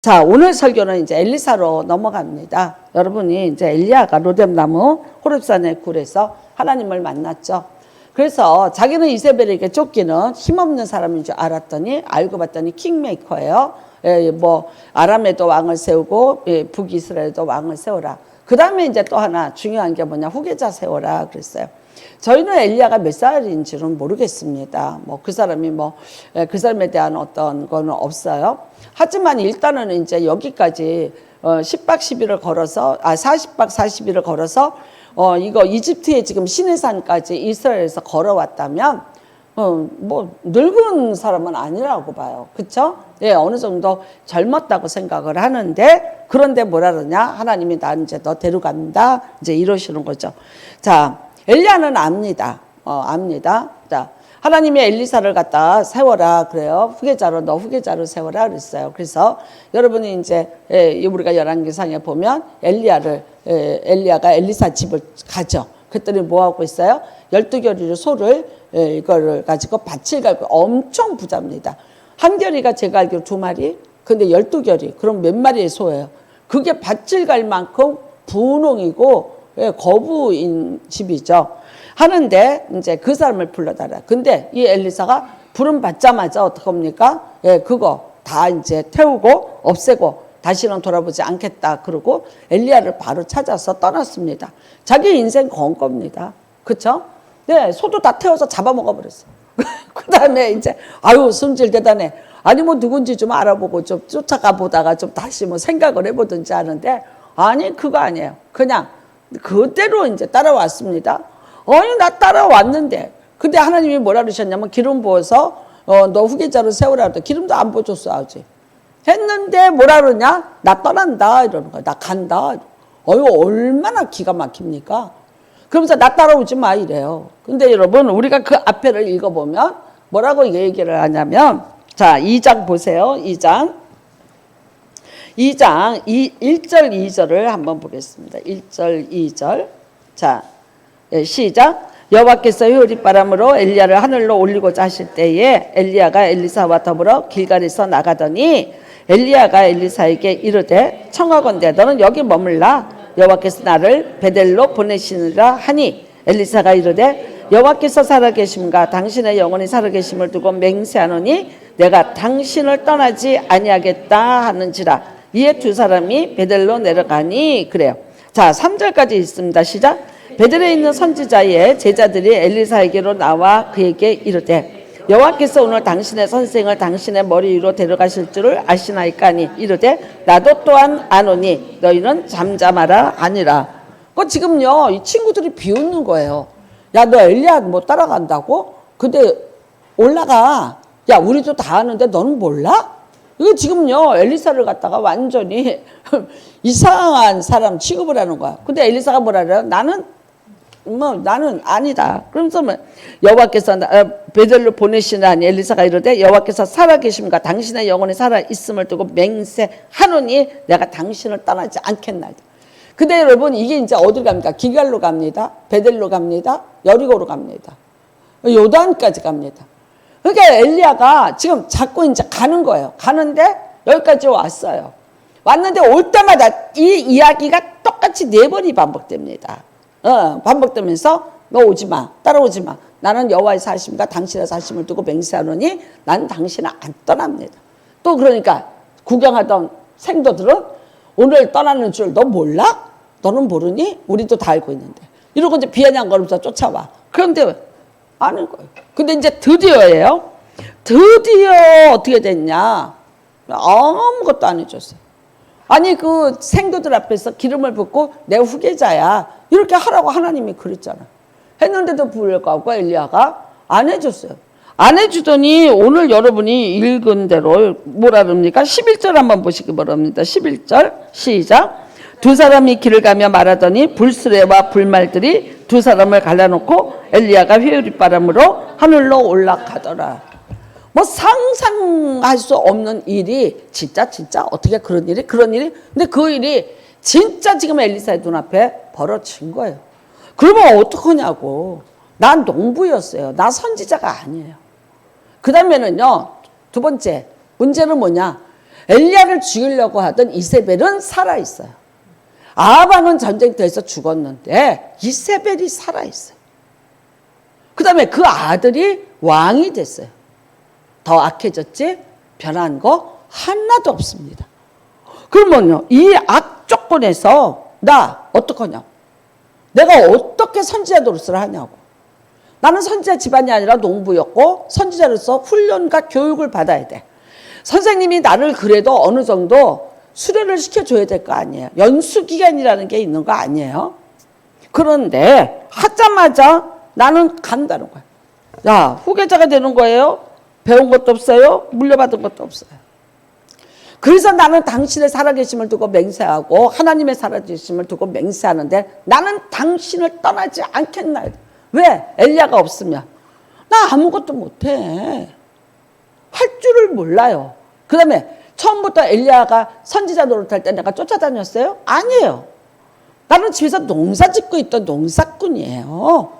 자, 오늘 설교는 이제 엘리사로 넘어갑니다. 여러분이 이제 엘리야가 로뎀나무 호렙산의 굴에서 하나님을 만났죠. 그래서 자기는 이세벨에게 쫓기는 힘없는 사람인 줄 알았더니 알고 봤더니 킹메이커예요. 뭐 아람에도 왕을 세우고 북이스라엘에도 왕을 세워라. 그 다음에 이제 또 하나 중요한 게 뭐냐, 후계자 세워라 그랬어요. 저희는 엘리야가 몇 살인지는 모르겠습니다. 뭐 그 사람이 그 사람에 대한 어떤 거는 없어요. 하지만 일단은 이제 여기까지 10박 10일을 걸어서 40박 40일을 걸어서 이거 이집트에 지금 시내산까지 이스라엘에서 걸어왔다면 뭐 늙은 사람은 아니라고 봐요. 그렇죠? 예, 어느 정도 젊었다고 생각을 하는데, 그런데 뭐라 그러냐? 하나님이 나 이제 너 데려간다. 이제 이러시는 거죠. 자, 엘리야는 압니다. 압니다. 자, 하나님이 엘리사를 갖다 세워라 그래요. 너 후계자로 세워라 그랬어요. 그래서 여러분이 이제 우리가 열왕기상에 보면 엘리야가 엘리사 집을 가죠. 그랬더니 뭐 하고 있어요? 12겨리로 소를 이거를 가지고 밭을 갈고, 엄청 부자입니다. 한 겨리가 제가 알기로 2마리, 근데 12겨리, 그럼 몇 마리의 소예요? 그게 밭을 갈 만큼 분홍이고 거부인 집이죠. 하는데 이제 그 사람을 불러달라. 근데 이 엘리사가 부름 받자마자 어떡합니까? 그거 다 이제 태우고 없애고 다시는 돌아보지 않겠다 그러고 엘리야를 바로 찾아서 떠났습니다. 자기 인생 건 겁니다. 그렇죠? 네, 소도 다 태워서 잡아먹어 버렸어. 그 다음에 이제 성질 대단해. 아니 뭐 누군지 좀 알아보고 좀 쫓아가 보다가 좀 다시 뭐 생각을 해보든지 하는데, 아니 그거 아니에요. 그냥 그대로 이제 따라왔습니다. 아니 나 따라왔는데, 근데 하나님이 뭐라 그러셨냐면 기름 부어서 너 후계자로 세우라 그랬더니 기름도 안 부어줬어 아직. 했는데 뭐라 그러냐? 나 떠난다 이러는 거야. 나 간다. 얼마나 기가 막힙니까? 그러면서 나 따라오지 마 이래요. 근데 여러분, 우리가 그 앞에를 읽어보면 뭐라고 얘기를 하냐면, 자 2장 보세요. 2장 1절 2절을 한번 보겠습니다. 1절 2절. 자, 시작. 여호와께서 회오리바람으로 엘리야를 하늘로 올리고자 하실 때에 엘리야가 엘리사와 더불어 길갈에서 나가더니 엘리야가 엘리사에게 이르되 청하건대 너는 여기 머물라. 여호와께서 나를 베델로 보내시느라 하니 엘리사가 이르되 여호와께서 살아계심과 당신의 영혼이 살아계심을 두고 맹세하노니 내가 당신을 떠나지 아니하겠다 하는지라. 이에 두 사람이 베델로 내려가니 그래요. 자 3절까지 있습니다. 시작. 베델에 있는 선지자의 제자들이 엘리사에게로 나와 그에게 이르되 여호와께서 오늘 당신의 선생을 당신의 머리 위로 데려가실 줄을 아시나이까니 이르되 나도 또한 아노니 너희는 잠잠하라 하니라. 지금요 이 친구들이 비웃는 거예요. 야 너 엘리야 뭐 따라간다고? 근데 올라가. 야 우리도 다 아는데 너는 몰라? 이거 지금요 엘리사를 갖다가 완전히 이상한 사람 취급을 하는 거야. 근데 엘리사가 뭐라 그래요? 나는 아니다. 그러면서 여호와께서 베델로 보내시나니 엘리사가 이르되 여호와께서 살아계심과 당신의 영혼이 살아있음을 두고 맹세하노니 내가 당신을 떠나지 않겠나이다. 근데 여러분 이게 이제 어딜 갑니까? 기갈로 갑니다. 베델로 갑니다. 여리고로 갑니다. 요단까지 갑니다. 그러니까 엘리야가 지금 자꾸 이제 가는 거예요. 가는데 여기까지 왔어요. 왔는데 올 때마다 이 이야기가 똑같이 4번이 반복됩니다. 반복되면서 너 오지 마, 따라오지 마. 나는 여호와의 사심과 당신의 사심을 두고 맹세하노니 난 당신을 안 떠납니다. 또 그러니까 구경하던 생도들은 오늘 떠나는 줄 너 몰라? 너는 모르니? 우리도 다 알고 있는데. 이러고 이제 비아냥거리면서 쫓아와. 그런데 아는 거예요. 근데 이제 드디어예요. 드디어 어떻게 됐냐? 아무것도 안 해줬어요. 아니 그 생도들 앞에서 기름을 붓고 내 후계자야 이렇게 하라고 하나님이 그랬잖아. 했는데도 불구하고 엘리야가 안 해줬어요. 안 해주더니 오늘 여러분이 읽은 대로 뭐라 그럽니까? 11절 한번 보시기 바랍니다. 11절 시작. 두 사람이 길을 가며 말하더니 불수레와 불말들이 두 사람을 갈라놓고 엘리야가 회오리바람으로 하늘로 올라가더라. 뭐 상상할 수 없는 일이 진짜 어떻게 그런 일이 근데 그 일이 진짜 지금 엘리사의 눈앞에 벌어진 거예요. 그러면 어떡하냐고. 난 농부였어요. 나 선지자가 아니에요. 그 다음에는요, 두 번째 문제는 뭐냐? 엘리야를 죽이려고 하던 이세벨은 살아있어요. 아합은 전쟁터에서 죽었는데 이세벨이 살아있어요. 그 다음에 그 아들이 왕이 됐어요. 더 악해졌지? 변한 거 하나도 없습니다. 그러면요, 이 악조건에서 나 어떡하냐? 내가 어떻게 선지자 노릇을 하냐고. 나는 선지자 집안이 아니라 농부였고 선지자로서 훈련과 교육을 받아야 돼. 선생님이 나를 그래도 어느 정도 수련을 시켜줘야 될 거 아니에요. 연수기간이라는 게 있는 거 아니에요. 그런데 하자마자 나는 간다는 거야. 야, 후계자가 되는 거예요? 배운 것도 없어요? 물려받은 것도 없어요. 그래서 나는 당신의 살아계심을 두고 맹세하고 하나님의 살아계심을 두고 맹세하는데 나는 당신을 떠나지 않겠나요? 왜? 엘리야가 없으면 나 아무것도 못해. 할 줄을 몰라요. 그 다음에 처음부터 엘리야가 선지자 노릇할 때 내가 쫓아다녔어요? 아니에요. 나는 집에서 농사 짓고 있던 농사꾼이에요.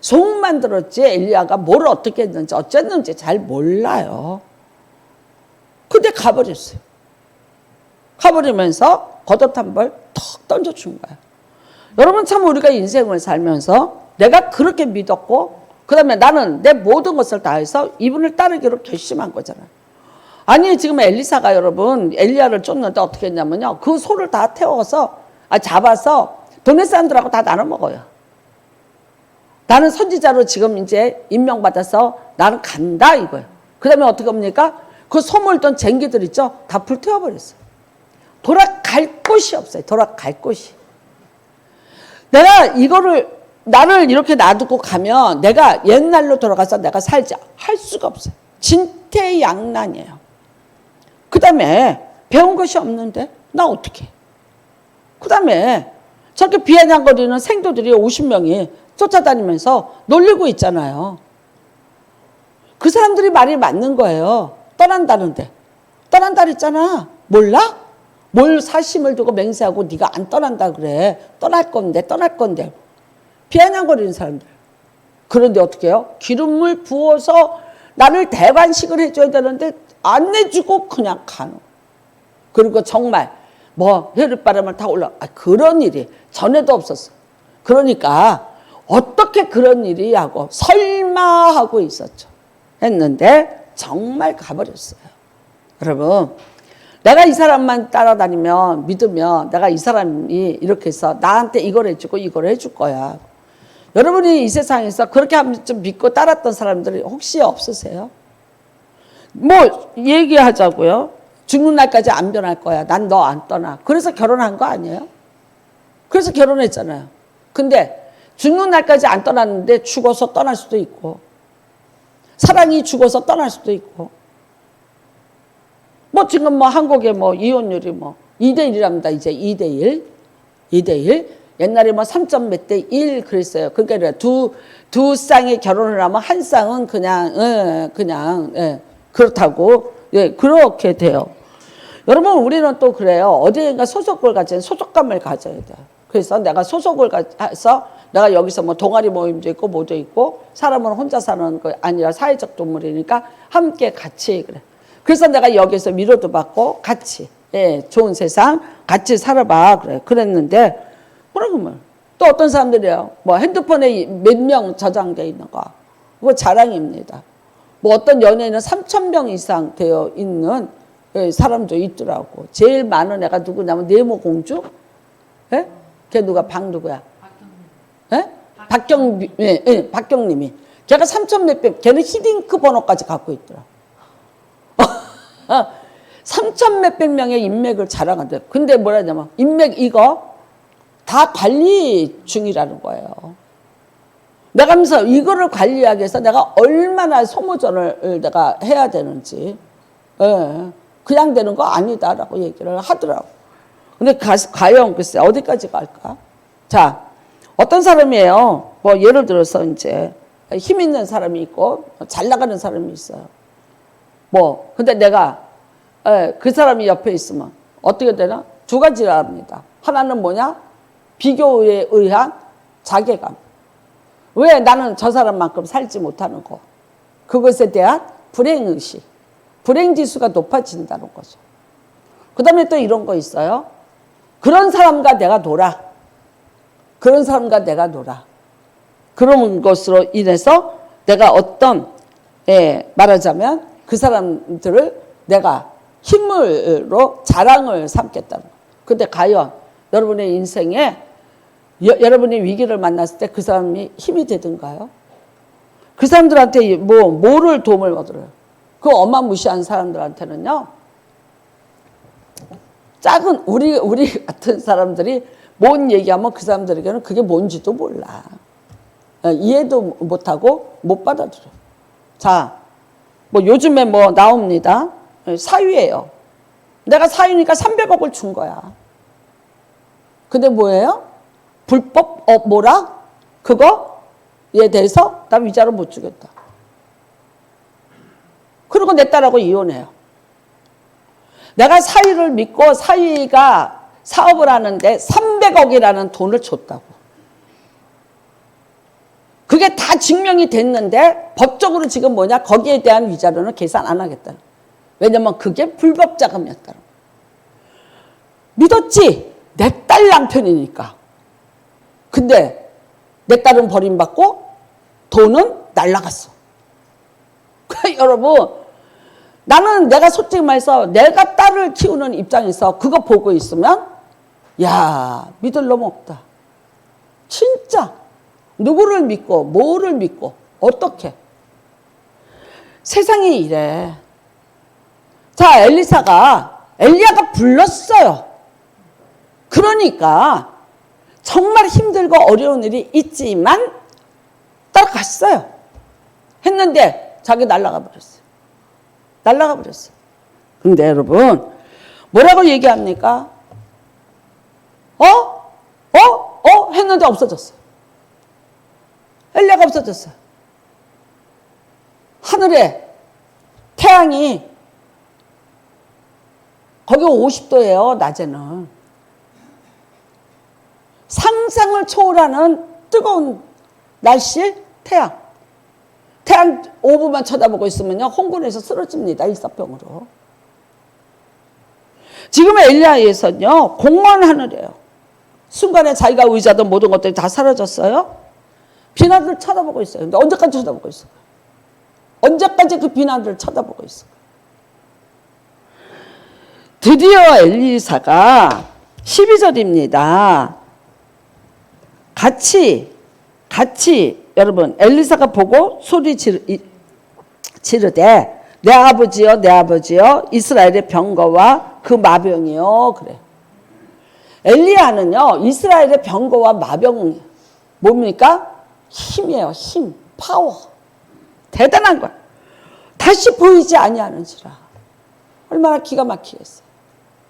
소문만 들었지 엘리야가 뭘 어떻게 했는지 어쨌는지 잘 몰라요. 근데 가버렸어요. 가버리면서 겉옷 한 벌 턱 던져준 거예요. 여러분 참 우리가 인생을 살면서 내가 그렇게 믿었고 그 다음에 나는 내 모든 것을 다해서 이분을 따르기로 결심한 거잖아요. 아니 지금 엘리사가 여러분 엘리야를 쫓는데 어떻게 했냐면요. 그 소를 다 태워서 잡아서 동네 사람들하고 다 나눠 먹어요. 나는 선지자로 지금 이제 임명받아서 나는 간다 이거예요. 그 다음에 어떻게 합니까? 그 소 몰던 쟁기들 있죠? 다 불태워버렸어요. 돌아갈 곳이 없어요. 돌아갈 곳이. 내가 이거를 나를 이렇게 놔두고 가면 내가 옛날로 돌아가서 내가 살자 할 수가 없어요. 진퇴양난이에요. 그 다음에 배운 것이 없는데 나 어떻게? 그 다음에 저렇게 비아냥거리는 생도들이 50명이 쫓아다니면서 놀리고 있잖아요. 그 사람들이 말이 맞는 거예요. 떠난다는데. 떠난다 그랬잖아. 몰라? 뭘 사심을 두고 맹세하고 네가 안 떠난다 그래. 떠날 건데 떠날 건데. 비아냥거리는 사람들. 그런데 어떻게 해요? 기름을 부어서 나를 대관식을 해줘야 되는데 안 내주고 그냥 가는. 그리고 정말 뭐 혈바람을 타고 그런 일이 전에도 없었어. 그러니까 어떻게 그런 일이 하고 설마 하고 있었죠. 했는데 정말 가버렸어요. 여러분 내가 이 사람만 따라다니면 믿으면 내가 이 사람이 이렇게 해서 나한테 이걸 해주고 이걸 해줄 거야. 여러분이 이 세상에서 그렇게 하면 좀 믿고 따랐던 사람들이 혹시 없으세요? 뭐 얘기하자고요. 죽는 날까지 안 변할 거야. 난 너 안 떠나. 그래서 결혼한 거 아니에요? 그래서 결혼했잖아요. 근데 죽는 날까지 안 떠났는데 죽어서 떠날 수도 있고 사랑이 죽어서 떠날 수도 있고 뭐 지금 뭐 한국의 뭐 이혼율이 뭐 2대1이랍니다. 이제 2대1 옛날에 뭐 3점 몇 대 1 그랬어요. 그러니까 두 쌍이 결혼을 하면 한 쌍은 그냥 그렇다고 그렇게 돼요. 여러분 우리는 또 그래요. 어디인가 소속을 가진 소속감을 가져야 돼요. 그래서 내가 소속을 가서 내가 여기서 뭐 동아리 모임도 있고 뭐도 있고 사람은 혼자 사는 거 아니라 사회적 동물이니까 함께 같이 그래. 그래서 내가 여기서 위로도 받고 같이 좋은 세상 같이 살아봐 그래. 그랬는데 그러면 또 어떤 사람들이요. 뭐 핸드폰에 몇 명 저장돼 있는 거 그거 자랑입니다. 뭐 어떤 연예인은 3,000명 이상 되어 있는 사람도 있더라고. 제일 많은 애가 누구냐면 네모공주? 예? 걔 누가 누구야? 박경림이. 걔가 3,000몇백, 걔는 히딩크 번호까지 갖고 있더라. 3,000몇백 명의 인맥을 자랑한대. 근데 뭐라 하냐면, 인맥 이거 다 관리 중이라는 거예요. 내가 하면서 이거를 관리하기 위해서 내가 얼마나 소모전을 내가 해야 되는지, 그냥 되는 거 아니다라고 얘기를 하더라고. 근데 과연 글쎄, 어디까지 갈까? 자, 어떤 사람이에요. 뭐 예를 들어서 이제 힘 있는 사람이 있고 잘 나가는 사람이 있어요. 뭐 근데 내가 그 사람이 옆에 있으면 어떻게 되나? 두 가지를 합니다. 하나는 뭐냐? 비교에 의한 자괴감. 왜 나는 저 사람만큼 살지 못하는 거. 그것에 대한 불행의식. 불행지수가 높아진다는 거죠. 그 다음에 또 이런 거 있어요. 그런 사람과 내가 놀아. 그런 사람과 내가 놀아. 그런 것으로 인해서 내가 어떤, 말하자면 그 사람들을 내가 힘으로 자랑을 삼겠다는 거예요. 근데 과연 여러분의 인생에 여러분이 위기를 만났을 때 그 사람이 힘이 되든가요? 그 사람들한테 뭐를 도움을 얻어요? 그 어마무시한 사람들한테는요, 작은 우리 같은 사람들이 뭔 얘기하면 그 사람들에게는 그게 뭔지도 몰라. 이해도 못하고 못 받아들여. 자, 요즘에 나옵니다. 사유예요. 내가 사유니까 300억을 준 거야. 근데 뭐예요? 불법 뭐라? 그거에 대해서 나 위자료 못 주겠다. 그리고 내 딸하고 이혼해요. 내가 사유를 믿고 사유가 사업을 하는데 300억이라는 돈을 줬다고. 그게 다 증명이 됐는데 법적으로 지금 거기에 대한 위자료는 계산 안 하겠다는. 왜냐면 그게 불법 자금이었다는. 믿었지? 내 딸 남편이니까. 근데 내 딸은 버림받고 돈은 날라갔어. 여러분, 나는 내가 솔직히 말해서 내가 딸을 키우는 입장에서 그거 보고 있으면 야, 믿을 놈 없다. 진짜 누구를 믿고 뭐를 믿고 어떻게. 세상이 이래. 자, 엘리야가 불렀어요. 그러니까 정말 힘들고 어려운 일이 있지만 따라갔어요. 했는데 자기 날아가 버렸어요. 날아가 버렸어요. 근데 여러분, 뭐라고 얘기합니까? 했는데 없어졌어요. 엘리야가 없어졌어요. 하늘에 태양이 거기 50도예요, 낮에는. 상상을 초월하는 뜨거운 날씨, 태양 5분만 쳐다보고 있으면요, 홍군에서 쓰러집니다, 일사병으로. 지금의 엘리야에서는요, 공허한 하늘이에요. 순간에 자기가 의지하던 모든 것들이 다 사라졌어요. 비난을 쳐다보고 있어요. 근데 언제까지 쳐다보고 있어요? 언제까지 그 비난을 쳐다보고 있어요? 드디어 엘리사가 12절입니다. 같이 여러분, 엘리사가 보고 소리 지르되 내 아버지여 이스라엘의 병거와 그 마병이요. 그래. 엘리야는요, 이스라엘의 병거와 마병 뭡니까? 힘이에요. 힘, 파워. 대단한 거야. 다시 보이지 아니하는지라. 얼마나 기가 막히겠어.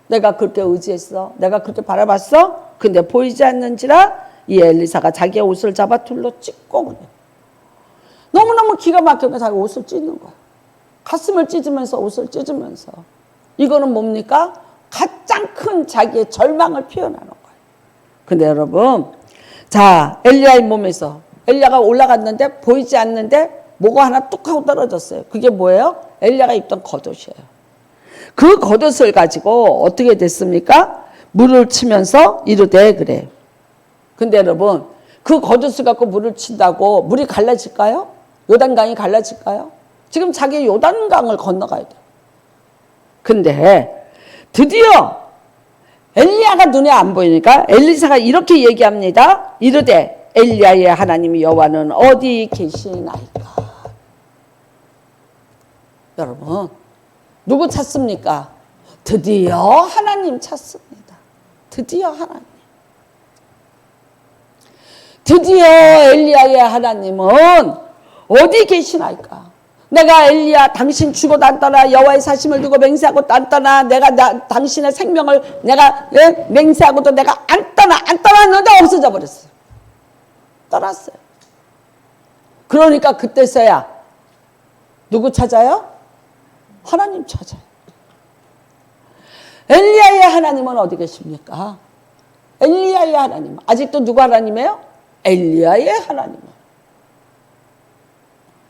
내가 그렇게 의지했어. 내가 그렇게 바라봤어. 근데 보이지 않는지라. 이 엘리사가 자기의 옷을 잡아 둘러 찢고 그래. 너무너무 기가 막혀서 자기 옷을 찢는 거야. 가슴을 찢으면서 옷을 찢으면서. 이거는 뭡니까? 가장 큰 자기의 절망을 표현하는 거예요. 근데 여러분, 자, 엘리야의 몸에서 엘리야가 올라갔는데 보이지 않는데 뭐가 하나 뚝 하고 떨어졌어요. 그게 뭐예요? 엘리야가 입던 겉옷이에요. 그 겉옷을 가지고 어떻게 됐습니까? 물을 치면서 이르되 그래. 근데 여러분, 그 겉옷을 갖고 물을 친다고 물이 갈라질까요? 요단강이 갈라질까요? 지금 자기 요단강을 건너가야 돼요. 근데 드디어 엘리야가 눈에 안 보이니까 엘리사가 이렇게 얘기합니다. 이르되 엘리야의 하나님 여호와는 어디 계시나이까. 여러분, 누구 찾습니까? 드디어 하나님 찾습니다. 드디어 하나님. 드디어 엘리야의 하나님은 어디 계시나이까. 내가 엘리야 당신 죽어도 안 떠나 여호와의 사심을 두고 맹세하고도 안 떠나 내가 당신의 생명을 내가 맹세하고도 내가 안 떠났는데 없어져 버렸어요. 떠났어요. 그러니까 그때서야 누구 찾아요? 하나님 찾아요. 엘리야의 하나님은 어디 계십니까? 엘리야의 하나님. 아직도 누구 하나님이에요? 엘리야의 하나님.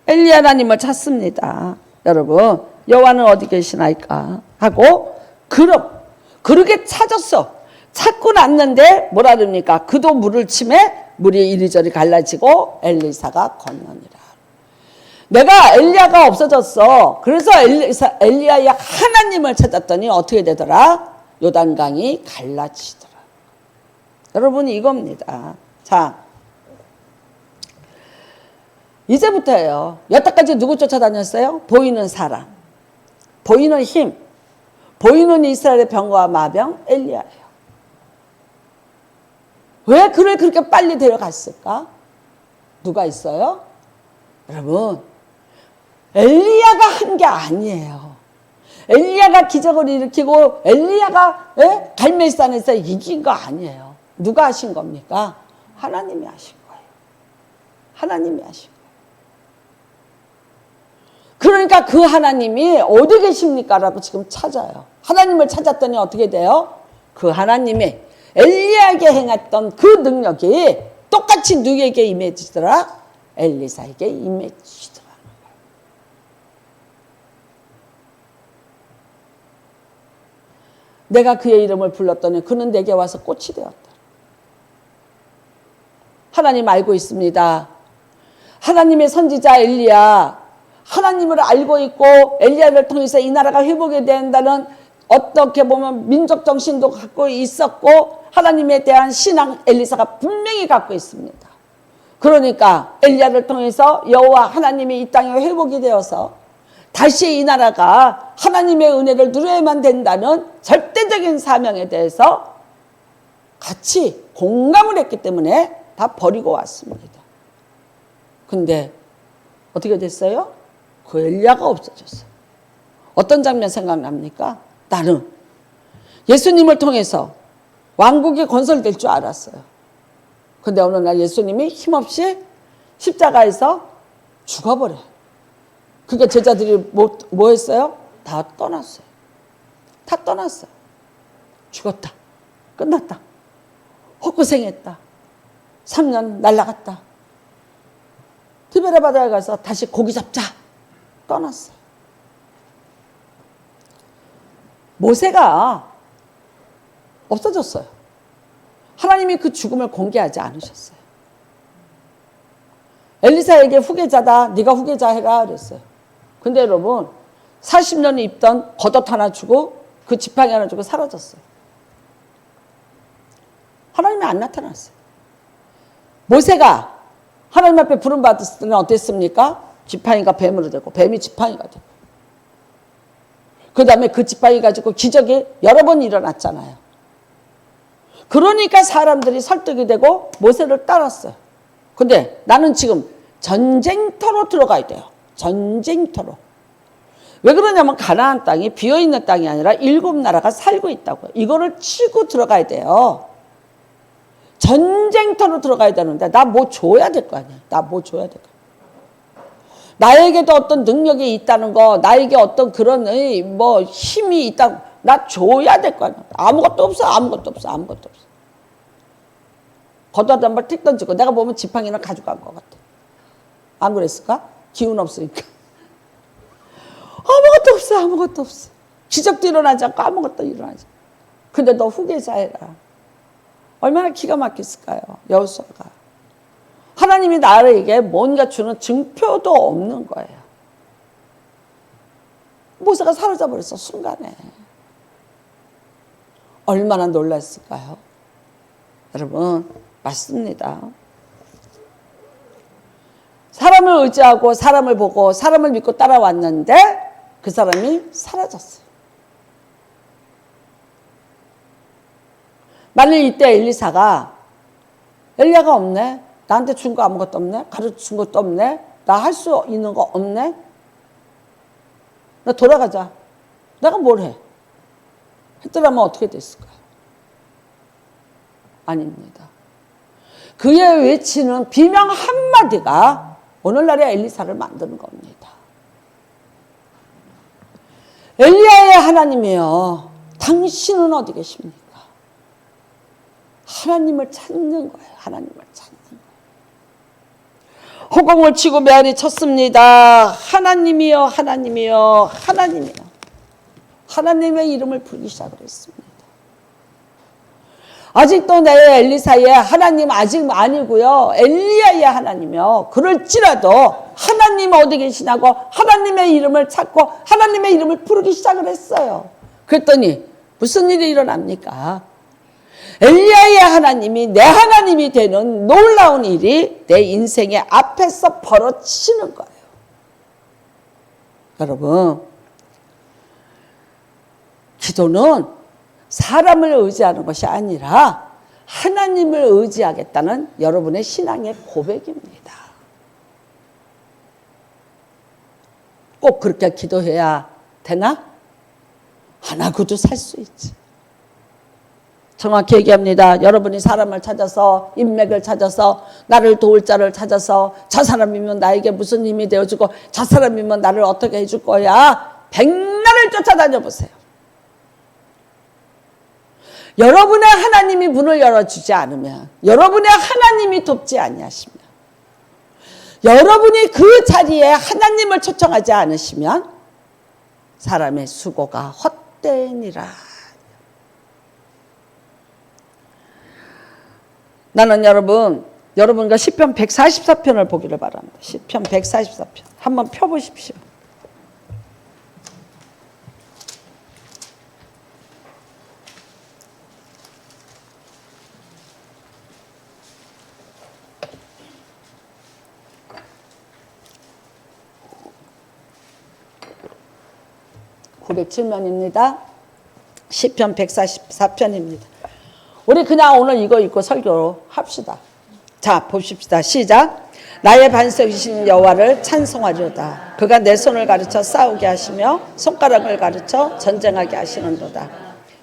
엘리야 하나님을 찾습니다. 여러분, 여호와는 어디 계시나이까 하고, 그럼 그렇게 찾았어. 찾고 났는데 뭐라 그럽니까? 그도 물을 치매 물이 이리저리 갈라지고 엘리사가 건너니라. 내가 엘리야가 없어졌어. 그래서 엘리야의 하나님을 찾았더니 어떻게 되더라? 요단강이 갈라지더라. 여러분 이겁니다. 자, 이제부터예요. 여태까지 누구 쫓아다녔어요? 보이는 사람, 보이는 힘, 보이는 이스라엘의 병과 마병 엘리야예요. 왜 그를 그렇게 빨리 데려갔을까? 누가 있어요? 여러분, 엘리야가 한 게 아니에요. 엘리야가 기적을 일으키고 엘리야가 갈멜산에서 이긴 거 아니에요. 누가 하신 겁니까? 하나님이 하신 거예요. 하나님이 하신 거예요. 그러니까 그 하나님이 어디 계십니까? 라고 지금 찾아요. 하나님을 찾았더니 어떻게 돼요? 그 하나님이 엘리야에게 행했던 그 능력이 똑같이 누구에게 임해지더라? 엘리사에게 임해지더라. 내가 그의 이름을 불렀더니 그는 내게 와서 꽃이 되었다. 하나님 알고 있습니다. 하나님의 선지자 엘리야, 하나님을 알고 있고 엘리야를 통해서 이 나라가 회복이 된다는 어떻게 보면 민족 정신도 갖고 있었고 하나님에 대한 신앙 엘리사가 분명히 갖고 있습니다. 그러니까 엘리야를 통해서 여호와 하나님이 이 땅에 회복이 되어서 다시 이 나라가 하나님의 은혜를 누려야만 된다는 절대적인 사명에 대해서 같이 공감을 했기 때문에 다 버리고 왔습니다. 근데 어떻게 됐어요? 그 엘리야가 없어졌어요. 어떤 장면 생각납니까? 나는 예수님을 통해서 왕국이 건설될 줄 알았어요. 근데 어느 날 예수님이 힘없이 십자가에서 죽어버려요. 그러니까 제자들이 뭐 했어요? 다 떠났어요. 다 떠났어요. 죽었다. 끝났다. 헛고생했다. 3년 날아갔다. 티베레 바다에 가서 다시 고기 잡자. 떠났어요. 모세가 없어졌어요. 하나님이 그 죽음을 공개하지 않으셨어요. 엘리사에게 후계자다. 네가 후계자 해라 그랬어요. 근데 여러분 40년이 입던 겉옷 하나 주고 그 지팡이 하나 주고 사라졌어요. 하나님이 안 나타났어요. 모세가 하나님 앞에 부름받았을 때는 어땠습니까? 지팡이가 뱀으로 되고 뱀이 지팡이가 되고 그 다음에 그 지팡이 가지고 기적이 여러 번 일어났잖아요. 그러니까 사람들이 설득이 되고 모세를 따랐어요. 근데 나는 지금 전쟁터로 들어가야 돼요. 전쟁터로. 왜 그러냐면 가나안 땅이 비어있는 땅이 아니라 7 나라가 살고 있다고요. 이거를 치고 들어가야 돼요. 전쟁터로 들어가야 되는데 나 뭐 줘야 될 거 아니야. 나 뭐 줘야 될 거 아니야. 나에게도 어떤 능력이 있다는 거, 나에게 어떤 그런 뭐 힘이 있다, 나 줘야 될 거 아니야. 아무것도 없어, 아무것도 없어, 아무것도 없어. 겉옷 한 벌 틱 던지고 내가 보면 지팡이는 가져간 것 같아. 안 그랬을까? 기운 없으니까. 아무것도 없어, 아무것도 없어. 기적도 일어나지 않고 아무것도 일어나지 않고. 근데 너 후계자 해라. 얼마나 기가 막혔을까요? 여호수아가. 하나님이 나에게 뭔가 주는 증표도 없는 거예요. 모세가 사라져 버렸어, 순간에. 얼마나 놀랐을까요? 여러분, 맞습니다. 사람을 의지하고 사람을 보고 사람을 믿고 따라왔는데 그 사람이 사라졌어요. 만일 이때 엘리야가 없네. 나한테 준 거 아무것도 없네. 가르친 것도 없네. 나 할 수 있는 거 없네. 나 돌아가자. 내가 뭘 해? 했더라면 어떻게 됐을까요? 아닙니다. 그의 외치는 비명 한마디가 오늘날의 엘리사를 만드는 겁니다. 엘리야의 하나님이여, 당신은 어디 계십니까? 하나님을 찾는 거예요. 하나님을 찾는 거예요. 호공을 치고 메아리 쳤습니다. 하나님이여, 하나님이여, 하나님이여. 하나님의 이름을 부르기 시작을 했습니다. 아직도 내 엘리사의 하나님 아직 아니고요. 엘리야의 하나님이요. 그럴지라도 하나님 어디 계시냐고 하나님의 이름을 찾고 하나님의 이름을 부르기 시작을 했어요. 그랬더니 무슨 일이 일어납니까? 엘리야의 하나님이 내 하나님이 되는 놀라운 일이 내 인생의 앞에서 벌어지는 거예요. 여러분, 기도는 사람을 의지하는 것이 아니라 하나님을 의지하겠다는 여러분의 신앙의 고백입니다. 꼭 그렇게 기도해야 되나? 안 하고도 살 수 있지. 정확히 얘기합니다. 여러분이 사람을 찾아서 인맥을 찾아서 나를 도울 자를 찾아서 저 사람이면 나에게 무슨 힘이 되어주고 저 사람이면 나를 어떻게 해줄 거야. 백날을 쫓아다녀 보세요. 여러분의 하나님이 문을 열어주지 않으면, 여러분의 하나님이 돕지 아니하시면, 여러분이 그 자리에 하나님을 초청하지 않으시면 사람의 수고가 헛되니라. 나는 여러분과 시편 144편을 보기를 바랍니다. 시편 144편 한번 펴보십시오. (907면입니다) 시편 144편입니다. 우리 그냥 오늘 이거 읽고 설교 합시다. 자, 봅시다. 시작. 나의 반석이신 여호와를 찬송하리로다. 그가 내 손을 가르쳐 싸우게 하시며 손가락을 가르쳐 전쟁하게 하시는도다.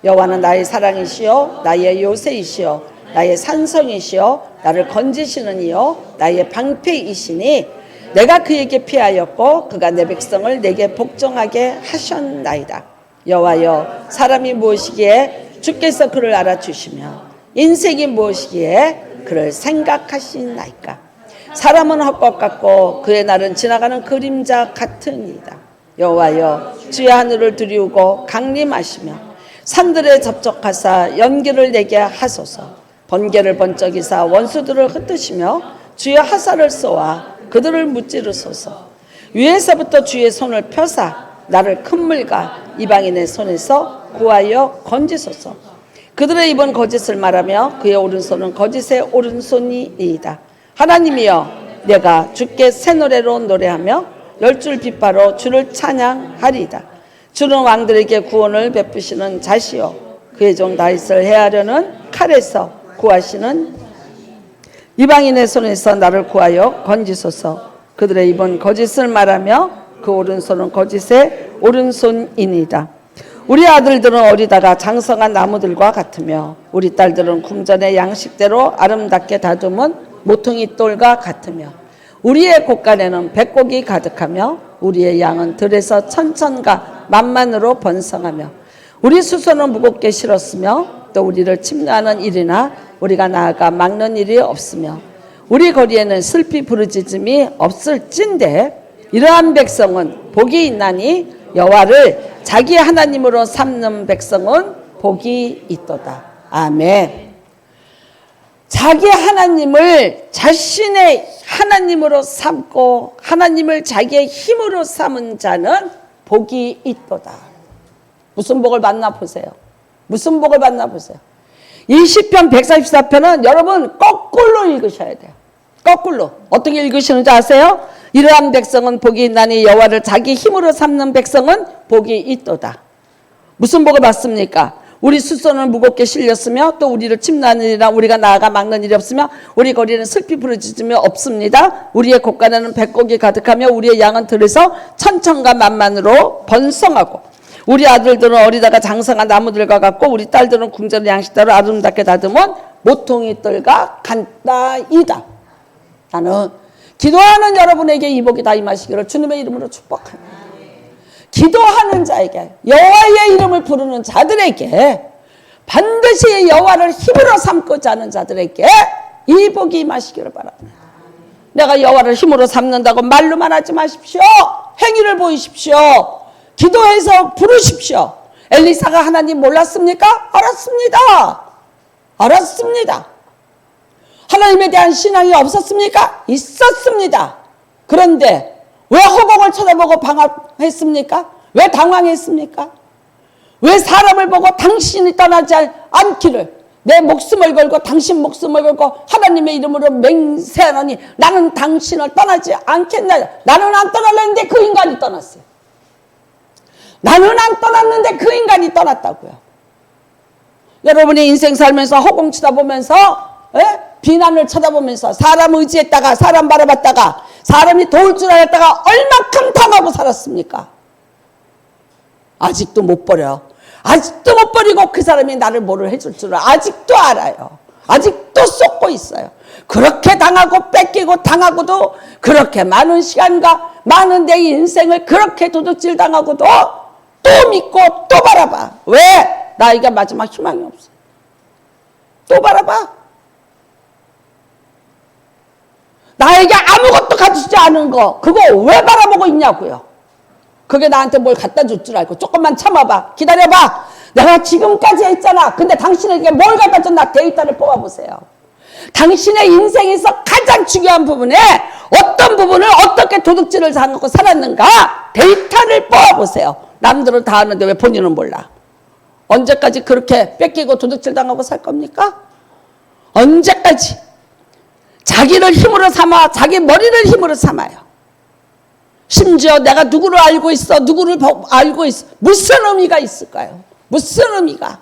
여호와는 나의 사랑이시요 나의 요새이시요 나의 산성이시요 나를 건지시는 이요 나의 방패이시니 내가 그에게 피하였고 그가 내 백성을 내게 복종하게 하셨나이다. 여호와여, 사람이 무엇이기에 주께서 그를 알아주시며 인생이 무엇이기에 그를 생각하시나이까. 사람은 헛것 같고 그의 날은 지나가는 그림자 같으니이다. 여호와여, 주의 하늘을 두리우고 강림하시며 산들에 접촉하사 연기를 내게 하소서. 번개를 번쩍이사 원수들을 흩으시며 주의 화살을 쏘아 그들을 무찌르소서. 위에서부터 주의 손을 펴사 나를 큰 물과 이방인의 손에서 구하여 건지소서. 그들의 입은 거짓을 말하며 그의 오른손은 거짓의 오른손이이다. 하나님이여, 내가 주께 새 노래로 노래하며 열줄 비파로 주를 찬양하리이다. 주는 왕들에게 구원을 베푸시는 자시요 그의 종 다윗을 해하려는 칼에서 구하시는 이방인의 손에서 나를 구하여 건지소서. 그들의 입은 거짓을 말하며 그 오른손은 거짓의 오른손이니이다. 우리 아들들은 어리다가 장성한 나무들과 같으며 우리 딸들은 궁전의 양식대로 아름답게 다듬은 모퉁이 돌과 같으며 우리의 곳간에는 백곡이 가득하며 우리의 양은 들에서 천천과 만만으로 번성하며 우리 수소는 무겁게 실었으며 또 우리를 침노하는 일이나 우리가 나아가 막는 일이 없으며 우리 거리에는 슬피 부르짖음이 없을진데 이러한 백성은 복이 있나니 여호와를 자기 하나님으로 삼는 백성은 복이 있도다. 아멘. 자기 하나님을 자신의 하나님으로 삼고 하나님을 자기의 힘으로 삼은 자는 복이 있도다. 무슨 복을 받나 보세요. 무슨 복을 받나 보세요. 이 시편 144편은 여러분 거꾸로 읽으셔야 돼요. 거꾸로. 어떻게 읽으시는지 아세요? 이러한 백성은 복이 있나니 여호와를 자기 힘으로 삼는 백성은 복이 있도다. 무슨 복을 받습니까? 우리 수소는 무겁게 실렸으며 또 우리를 침노하는 일이나 우리가 나아가 막는 일이 없으며 우리 거리는 슬피 부르짖음이 없습니다. 우리의 곳간에는 백곡이 가득하며 우리의 양은 들에서 천천과 만만으로 번성하고 우리 아들들은 어리다가 장성한 나무들과 같고 우리 딸들은 궁전의 양식대로 아름답게 다듬은 모퉁이들과 같다이다. 나는 기도하는 여러분에게 이 복이 다 임하시기를 주님의 이름으로 축복합니다. 기도하는 자에게, 여호와의 이름을 부르는 자들에게, 반드시 여호와를 힘으로 삼고자 하는 자들에게 이 복이 임하시기를 바랍니다. 내가 여호와를 힘으로 삼는다고 말로만 하지 마십시오. 행위를 보이십시오. 기도해서 부르십시오. 엘리사가 하나님 몰랐습니까? 알았습니다. 알았습니다. 하나님에 대한 신앙이 없었습니까? 있었습니다. 그런데 왜 허공을 쳐다보고 방황했습니까? 왜 당황했습니까? 왜 사람을 보고 당신이 떠나지 않기를 내 목숨을 걸고 당신 목숨을 걸고 하나님의 이름으로 맹세하노니 나는 당신을 떠나지 않겠나. 나는 안 떠날랬는데 그 인간이 떠났어요. 나는 안 떠났는데 그 인간이 떠났다고요. 여러분이 인생 살면서 허공 쳐다보면서 비난을 쳐다보면서 사람 의지했다가 사람 바라봤다가 사람이 도울 줄 알았다가 얼마큼 당하고 살았습니까? 아직도 못 버려. 아직도 못 버리고 그 사람이 나를 뭐를 해줄 줄 아직도 알아요. 아직도 쏟고 있어요. 그렇게 당하고 뺏기고 당하고도 그렇게 많은 시간과 많은 내 인생을 그렇게 도둑질 당하고도 또 믿고 또 바라봐. 왜? 나에게 마지막 희망이 없어. 또 바라봐. 나에게 아무것도 가지지 않은 거 그거 왜 바라보고 있냐고요. 그게 나한테 뭘 갖다 줄 줄 알고 조금만 참아봐. 기다려봐. 내가 지금까지 했잖아. 근데 당신에게 뭘 갖다 줬나. 데이터를 뽑아보세요. 당신의 인생에서 가장 중요한 부분에 어떤 부분을 어떻게 도둑질을 당하고 살았는가 데이터를 뽑아보세요. 남들은 다 아는데 왜 본인은 몰라. 언제까지 그렇게 뺏기고 도둑질 당하고 살 겁니까? 언제까지? 자기를 힘으로 삼아 자기 머리를 힘으로 삼아요. 심지어 내가 누구를 알고 있어 누구를 알고 있어 무슨 의미가 있을까요? 무슨 의미가?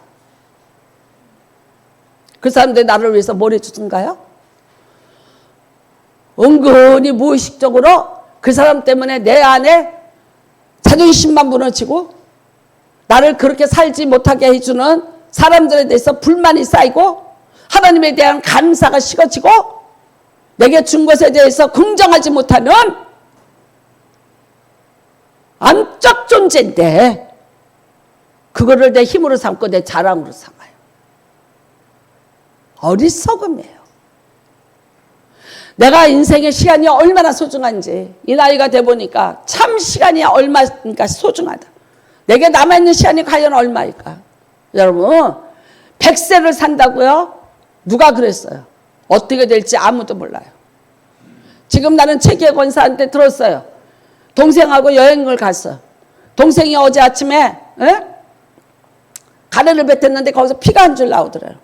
그 사람들이 나를 위해서 뭘 해주던가요? 은근히 무의식적으로 그 사람 때문에 내 안에 자존심만 무너지고 나를 그렇게 살지 못하게 해주는 사람들에 대해서 불만이 쌓이고 하나님에 대한 감사가 식어지고 내게 준 것에 대해서 긍정하지 못하는 암적 존재인데 그거를 내 힘으로 삼고 내 자랑으로 삼아요. 어리석음이에요. 내가 인생의 시간이 얼마나 소중한지 이 나이가 돼 보니까 참 시간이 얼마나 소중하다. 내게 남아있는 시간이 과연 얼마일까? 여러분 100세를 산다고요? 누가 그랬어요? 어떻게 될지 아무도 몰라요. 지금 나는 체계 권사한테 들었어요. 동생하고 여행을 갔어. 동생이 어제 아침에 가래를 뱉었는데 거기서 피가 한 줄 나오더래요.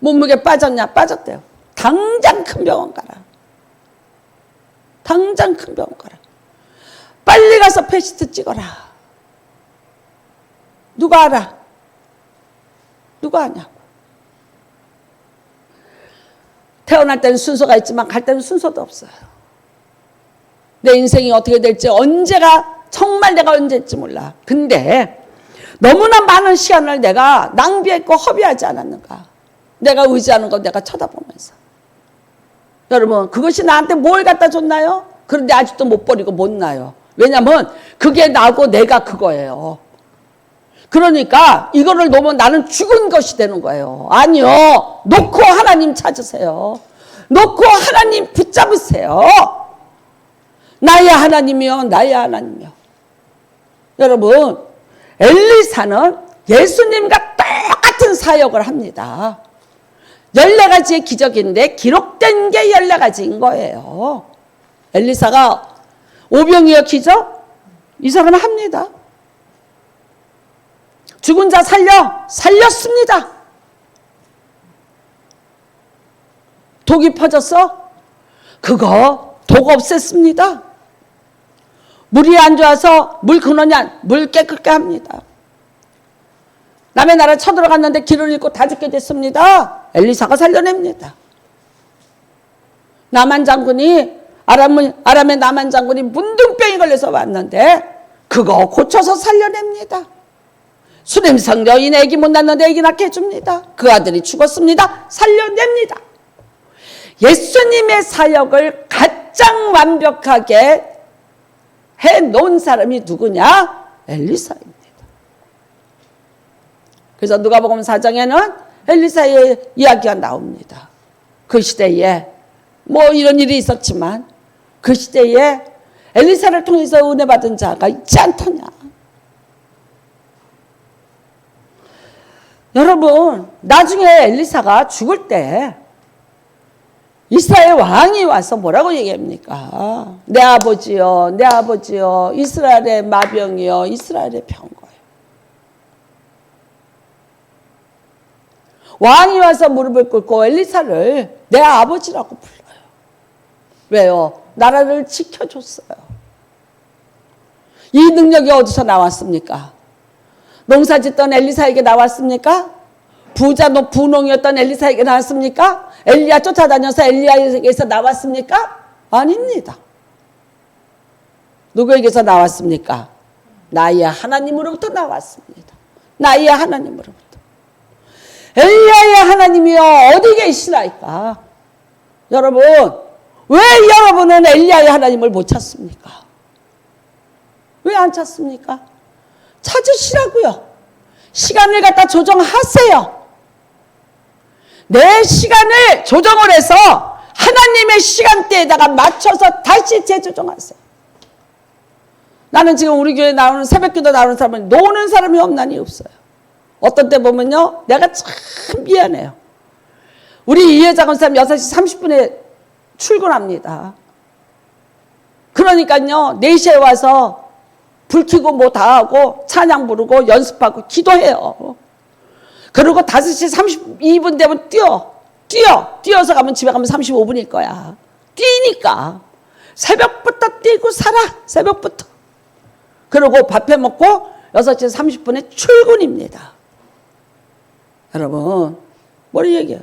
몸무게 빠졌냐? 빠졌대요. 당장 큰 병원 가라. 당장 큰 병원 가라. 빨리 가서 패시트 찍어라. 누가 알아? 누가 아냐고. 태어날 때는 순서가 있지만 갈 때는 순서도 없어요. 내 인생이 어떻게 될지 언제가 정말 내가 언제일지 몰라. 근데 너무나 많은 시간을 내가 낭비했고 허비하지 않았는가. 내가 의지하는 거 내가 쳐다보면서. 여러분 그것이 나한테 뭘 갖다 줬나요? 그런데 아직도 못 버리고 못 놔요. 왜냐면 그게 나고 내가 그거예요. 그러니까 이거를 놓으면 나는 죽은 것이 되는 거예요. 아니요. 놓고 하나님 찾으세요. 놓고 하나님 붙잡으세요. 나의 하나님이요. 나의 하나님이요. 여러분 엘리사는 예수님과 똑같은 사역을 합니다. 14가지의 기적인데 기록된 게 14가지인 거예요. 엘리사가 오병이어 기적? 이 사람은 합니다. 죽은 자 살렸습니다. 독이 퍼졌어? 그거 독 없앴습니다. 물이 안 좋아서 물 근원이 물 깨끗게 합니다. 남의 나라 쳐들어갔는데 길을 잃고 다 죽게 됐습니다. 엘리사가 살려냅니다. 나만 장군이 아람의 나만 장군이 문둥병이 걸려서 왔는데 그거 고쳐서 살려냅니다. 수냄성 여인 애기 못 낳는데 애기 낳게 해줍니다. 그 아들이 죽었습니다. 살려냅니다. 예수님의 사역을 가장 완벽하게 해놓은 사람이 누구냐? 엘리사입니다. 그래서 누가복음 4장에는 엘리사의 이야기가 나옵니다. 그 시대에 뭐 이런 일이 있었지만 그 시대에 엘리사를 통해서 은혜 받은 자가 있지 않더냐. 여러분, 나중에 엘리사가 죽을 때 이스라엘 왕이 와서 뭐라고 얘기합니까? 내 아버지여, 내 아버지여, 이스라엘의 마병이여, 이스라엘의 병거여. 왕이 와서 무릎을 꿇고 엘리사를 내 아버지라고 불러요. 왜요? 나라를 지켜줬어요. 이 능력이 어디서 나왔습니까? 농사 짓던 엘리사에게 나왔습니까? 부농이었던 엘리사에게 나왔습니까? 엘리야 쫓아다녀서 엘리야에게서 나왔습니까? 아닙니다. 누구에게서 나왔습니까? 나의 하나님으로부터 나왔습니다. 나의 하나님으로부터. 엘리야의 하나님이여 어디 계시나이까? 여러분, 왜 여러분은 엘리야의 하나님을 못 찾습니까? 왜 안 찾습니까? 찾으시라고요. 시간을 갖다 조정하세요. 내 시간을 조정을 해서 하나님의 시간대에다가 맞춰서 다시 재조정하세요. 나는 지금 우리 교회에 나오는 새벽기도 나오는 사람은 노는 사람이 없나니 없어요. 어떤 때 보면요, 내가 참 미안해요. 우리 이혜자 권사님 6시 30분에 출근합니다. 그러니까요, 4시에 와서 불 켜고 뭐 다 하고 찬양 부르고 연습하고 기도해요. 그리고 5시 32분 되면 뛰어서 가면 집에 가면 35분일 거야. 뛰니까 새벽부터 뛰고 살아. 새벽부터. 그리고 밥해 먹고 6시 30분에 출근입니다. 여러분, 뭘 얘기해요?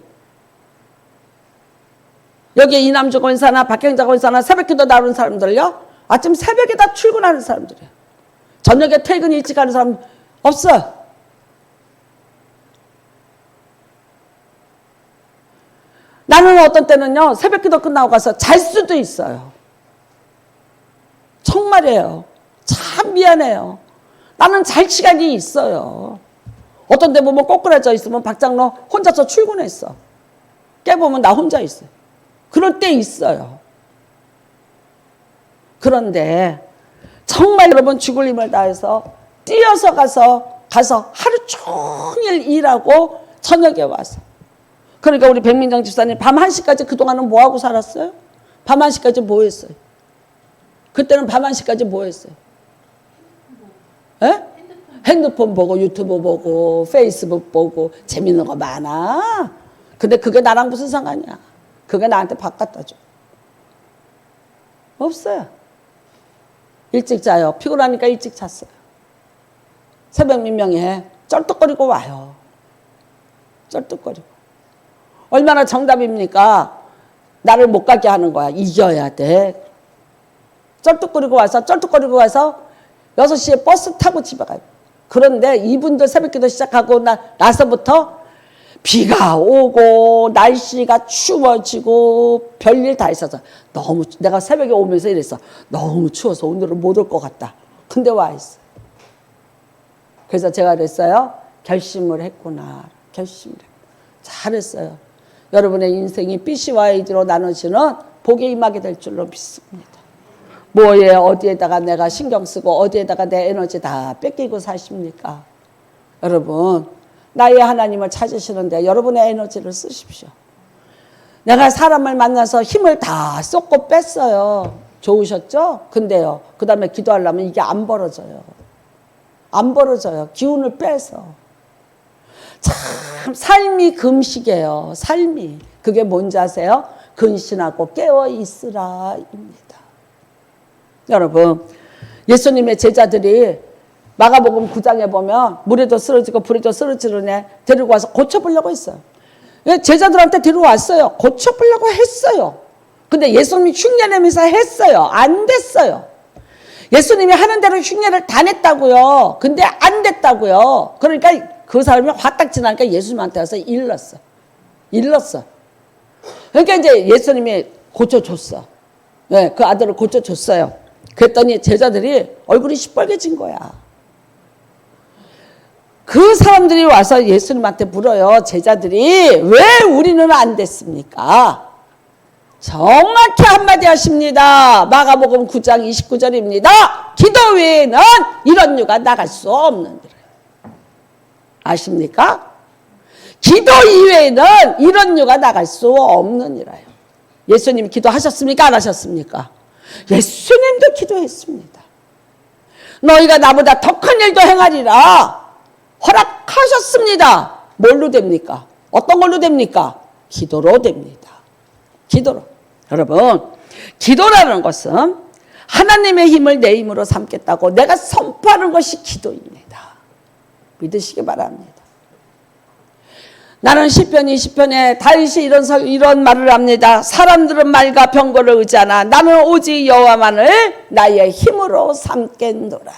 여기 이남주 권사나 박경자 권사나 새벽기도 나오는 사람들요, 아침 새벽에 다 출근하는 사람들이에요. 저녁에 퇴근 일찍 하는 사람 없어요. 나는 어떤 때는요, 새벽기도 끝나고 가서 잘 수도 있어요. 정말이에요. 참 미안해요. 나는 잘 시간이 있어요. 어떤 때 보면 꼬꾸라져 있으면 박장로 혼자서 출근했어. 깨보면 나 혼자 있어요. 그럴 때 있어요. 그런데 정말 여러분 죽을 힘을 다해서 뛰어서 가서 하루 종일 일하고 저녁에 와서. 그러니까 우리 백민정 집사님 밤 1시까지 그동안은 뭐하고 살았어요? 밤 1시까지 뭐 했어요? 그때는 밤 1시까지 뭐 했어요? 에? 핸드폰 보고 유튜브 보고 페이스북 보고 재밌는 거 많아. 근데 그게 나랑 무슨 상관이야? 그게 나한테 밥 갖다 줘. 없어요. 일찍 자요. 피곤하니까 일찍 잤어요. 새벽 민명에 쩔뚝거리고 와요. 쩔뚝거리고. 얼마나 정답입니까? 나를 못 가게 하는 거야. 이겨야 돼. 쩔뚝거리고 와서 6시에 버스 타고 집에 가요. 그런데 이분들 새벽기도 시작하고 나서부터 비가 오고 날씨가 추워지고 별일 다 있어서 너무 내가 새벽에 오면서 이랬어. 너무 추워서 오늘은 못 올 것 같다. 근데 와 있어. 그래서 제가 그랬어요. 결심을 했구나. 결심을 했구나. 잘했어요. 여러분의 인생이 B씨와 A로 나눠지는 복에 임하게 될 줄로 믿습니다. 뭐에 어디에다가 내가 신경 쓰고 어디에다가 내 에너지 다 뺏기고 사십니까? 여러분, 나의 하나님을 찾으시는데 여러분의 에너지를 쓰십시오. 내가 사람을 만나서 힘을 다 쏟고 뺐어요. 좋으셨죠? 근데요, 그 다음에 기도하려면 이게 안 벌어져요. 안 벌어져요. 기운을 빼서. 참 삶이 금식이에요. 삶이. 그게 뭔지 아세요? 근신하고 깨어 있으라입니다. 여러분, 예수님의 제자들이 마가복음 9장에 보면 물에도 쓰러지고 불에도 쓰러지는 애 데리고 와서 고쳐보려고 했어요. 제자들한테 데려왔어요. 고쳐보려고 했어요. 근데 예수님이 흉내내면서 했어요. 안 됐어요. 예수님이 하는 대로 흉내를 다 냈다고요. 근데 안 됐다고요. 그러니까 그 사람이 화딱 지나니까 예수님한테 와서 일렀어. 그러니까 이제 예수님이 고쳐줬어. 네, 그 아들을 고쳐줬어요. 그랬더니 제자들이 얼굴이 시뻘개진 거야. 그 사람들이 와서 예수님한테 물어요. 제자들이 왜 우리는 안 됐습니까? 정확히 한마디 하십니다. 마가복음 9장 29절입니다. 기도 외에는 이런 유가 나갈 수 없는 데요. 아십니까? 기도 이외에는 이런 유가 나갈 수 없느니라요. 예수님 기도하셨습니까? 안 하셨습니까? 예수님도 기도했습니다. 너희가 나보다 더 큰 일도 행하리라 허락하셨습니다. 뭘로 됩니까? 어떤 걸로 됩니까? 기도로 됩니다. 기도로. 여러분, 기도라는 것은 하나님의 힘을 내 힘으로 삼겠다고 내가 선포하는 것이 기도입니다. 믿으시기 바랍니다. 나는 시편 20편에 다윗이 이런 말을 합니다. 사람들은 말과 병거를 의지하나 나는 오직 여호와만을 나의 힘으로 삼겠노라.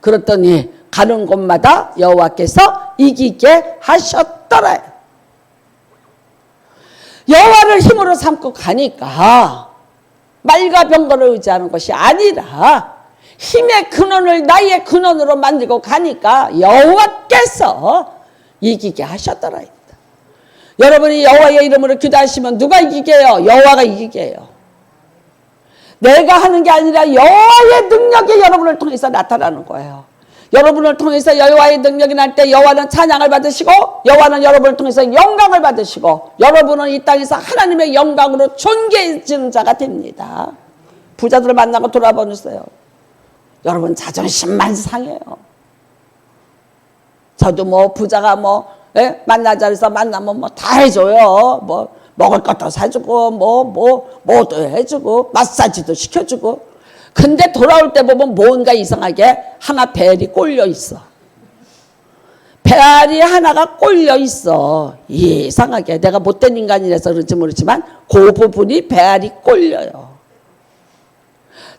그랬더니 가는 곳마다 여호와께서 이기게 하셨더라. 여호와를 힘으로 삼고 가니까 말과 병거를 의지하는 것이 아니라 힘의 근원을 나의 근원으로 만들고 가니까 여호와께서 이기게 하셨더라. 여러분이 여호와의 이름으로 기도하시면 누가 이기게 해요? 여호와가 이기게 해요. 내가 하는 게 아니라 여호와의 능력이 여러분을 통해서 나타나는 거예요. 여러분을 통해서 여호와의 능력이 날 때 여호와는 찬양을 받으시고 여호와는 여러분을 통해서 영광을 받으시고 여러분은 이 땅에서 하나님의 영광으로 존귀해지는 자가 됩니다. 부자들을 만나고 돌아보세요. 여러분 자존심만 상해요. 저도 뭐 부자가 만나자 해서 만나면 다 해줘요. 먹을 것도 사주고 뭐도 해주고 마사지도 시켜주고. 근데 돌아올 때 보면 뭔가 이상하게 하나 배알이 꼴려 있어. 배알이 하나가 꼴려 있어. 이상하게 내가 못된 인간이라서 그런지 모르지만 그 부분이 배알이 꼴려요.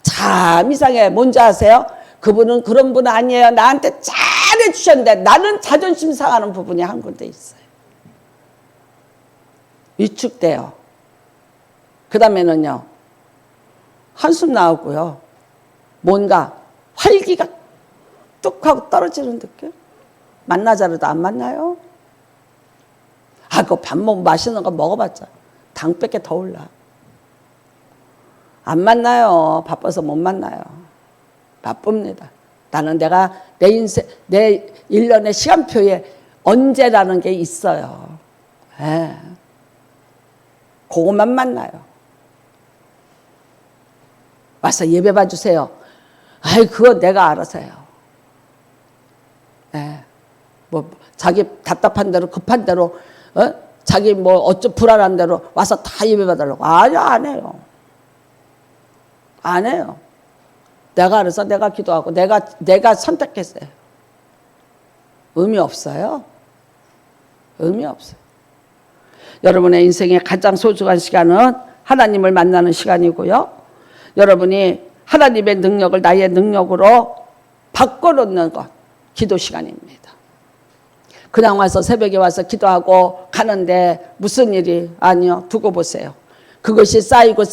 참 이상해. 뭔지 아세요? 그분은 그런 분 아니에요. 나한테 잘해주셨는데 나는 자존심 상하는 부분이 한 군데 있어요. 위축돼요. 그 다음에는요. 한숨 나오고요. 뭔가 활기가 뚝 하고 떨어지는 느낌? 만나자라도 안 만나요? 그거 밥 맛있는 거 먹어봤자 당밖에 더 올라. 안 만나요. 바빠서 못 만나요. 바쁩니다. 나는 내가 내 인생, 내 1년의 시간표에 언제라는 게 있어요. 그것만 만나요. 와서 예배 봐주세요. 그거 내가 알아서 해요. 자기 답답한 대로, 급한 대로, 자기 불안한 대로 와서 다 예배 봐달라고. 아니요, 안 해요. 안 해요. 내가 알아서 내가 기도하고 내가 선택했어요. 의미 없어요. 의미 없어요. 여러분의 인생의 가장 소중한 시간은 하나님을 만나는 시간이고요. 여러분이 하나님의 능력을 나의 능력으로 바꿔놓는 것, 기도 시간입니다. 그냥 와서 새벽에 와서 기도하고 가는데 무슨 일이? 아니요. 두고 보세요. 그것이 쌓이고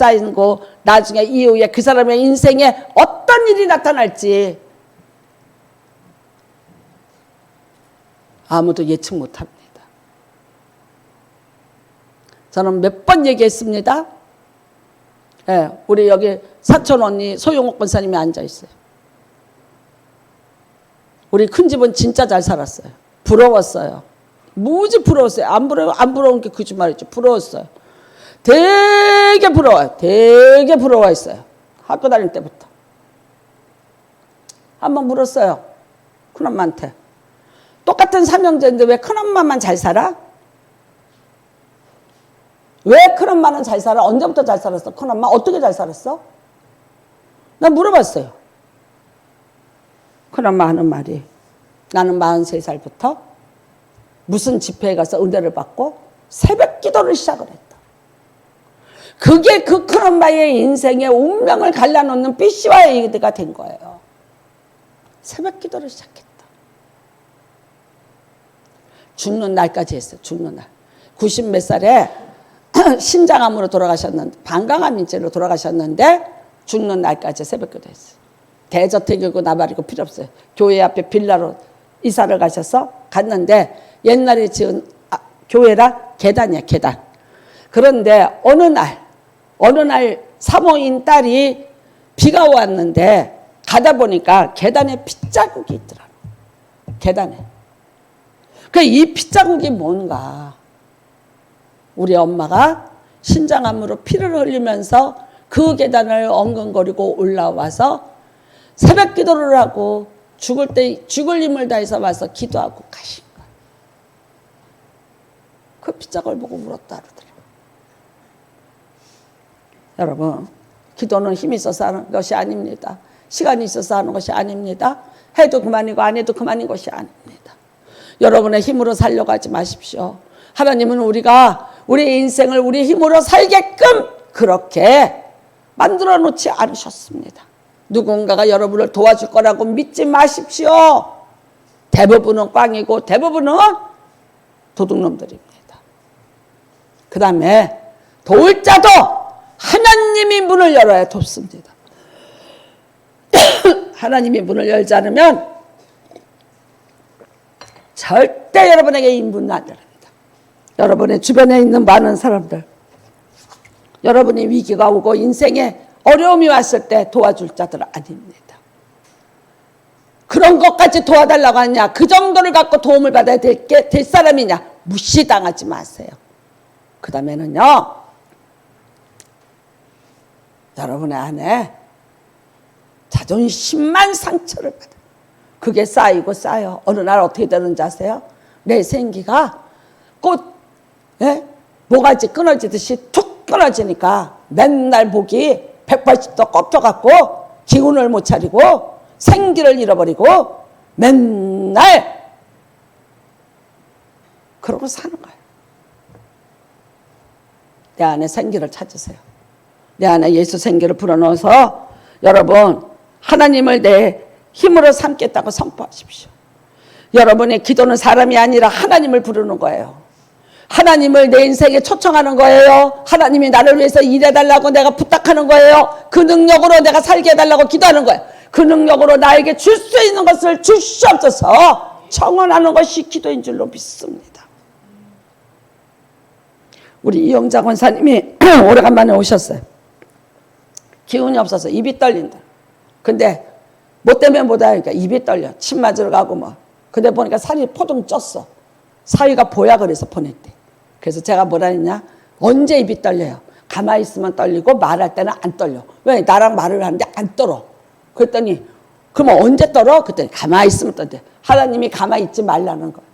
나중에 이후에 그 사람의 인생에 어떤 일이 나타날지 아무도 예측 못합니다. 저는 몇 번 얘기했습니다. 우리 여기 사촌 언니 소영옥 권사님이 앉아있어요. 우리 큰 집은 진짜 잘 살았어요. 부러웠어요. 무지 부러웠어요. 안 부러운 게 거짓말이죠. 부러웠어요. 되게 부러워요. 되게 부러워했어요. 학교 다닐 때부터. 한번 물었어요. 큰엄마한테. 똑같은 삼형제인데 왜 큰엄마만 잘 살아? 왜 큰엄마는 잘 살아? 언제부터 잘 살았어? 큰엄마 어떻게 잘 살았어? 나 물어봤어요. 큰엄마 하는 말이 나는 43살부터 무슨 집회에 가서 은혜를 받고 새벽 기도를 시작을 했다. 그게 그 큰엄마의 인생의 운명을 갈라놓는 BC와 A가 된 거예요. 새벽 기도를 시작했다. 죽는 날까지 했어요. 죽는 날. 90 몇 살에 신장암으로 돌아가셨는데 방광암인죄로 돌아가셨는데 죽는 날까지 새벽 기도 했어요. 대저택이고 나발이고 필요 없어요. 교회 앞에 빌라로 이사를 가셔서 갔는데 옛날에 지은 교회라 계단이야, 계단. 그런데 어느 날 사모인 딸이 비가 왔는데 가다 보니까 계단에 핏자국이 있더라고. 계단에. 이 핏자국이 뭔가? 우리 엄마가 신장암으로 피를 흘리면서 그 계단을 엉금거리고 올라와서 새벽 기도를 하고 죽을 때 죽을 힘을 다해서 와서 기도하고 가신 거예요. 그 핏자국을 보고 울었다 그러더라고요. 여러분, 기도는 힘이 있어서 하는 것이 아닙니다. 시간이 있어서 하는 것이 아닙니다. 해도 그만이고 안 해도 그만인 것이 아닙니다. 여러분의 힘으로 살려가지 마십시오. 하나님은 우리가 우리 인생을 우리 힘으로 살게끔 그렇게 만들어 놓지 않으셨습니다. 누군가가 여러분을 도와줄 거라고 믿지 마십시오. 대부분은 꽝이고 대부분은 도둑놈들입니다. 그 다음에 도울 자도 하나님이 문을 열어야 돕습니다. 하나님이 문을 열지 않으면 절대 여러분에게 이 문은 안 열립니다. 여러분의 주변에 있는 많은 사람들, 여러분이 위기가 오고 인생에 어려움이 왔을 때 도와줄 자들은 아닙니다. 그런 것까지 도와달라고 하냐? 그 정도를 갖고 도움을 받아야 될 사람이냐? 무시당하지 마세요. 그 다음에는요, 여러분의 안에 자존심만 상처를 받아요. 그게 쌓이고 쌓여. 어느 날 어떻게 되는지 아세요? 내 생기가 꽃, 모가지 끊어지듯이 툭 끊어지니까 맨날 목이 180도 꺾여갖고 기운을 못 차리고 생기를 잃어버리고 맨날 그러고 사는 거예요. 내 안에 생기를 찾으세요. 내 안에 예수 생기를 불어넣어서 여러분 하나님을 내 힘으로 삼겠다고 선포하십시오. 여러분의 기도는 사람이 아니라 하나님을 부르는 거예요. 하나님을 내 인생에 초청하는 거예요. 하나님이 나를 위해서 일해달라고 내가 부탁하는 거예요. 그 능력으로 내가 살게 해달라고 기도하는 거예요. 그 능력으로 나에게 줄 수 있는 것을 주시옵소서 청원하는 것이 기도인 줄로 믿습니다. 우리 이영자 권사님이 오래간만에 오셨어요. 기운이 없어서 입이 떨린다. 근데 뭐 때문에 못 하니까 입이 떨려. 침 맞으러 가고 뭐. 근데 보니까 살이 포동 쪘어. 사위가 보야 그래서 보냈대. 그래서 제가 뭐라 했냐? 언제 입이 떨려요? 가만히 있으면 떨리고 말할 때는 안 떨려. 왜? 나랑 말을 하는데 안 떨어. 그랬더니 그러면 언제 떨어? 그랬더니 가만히 있으면 떨대. 하나님이 가만히 있지 말라는 거예요.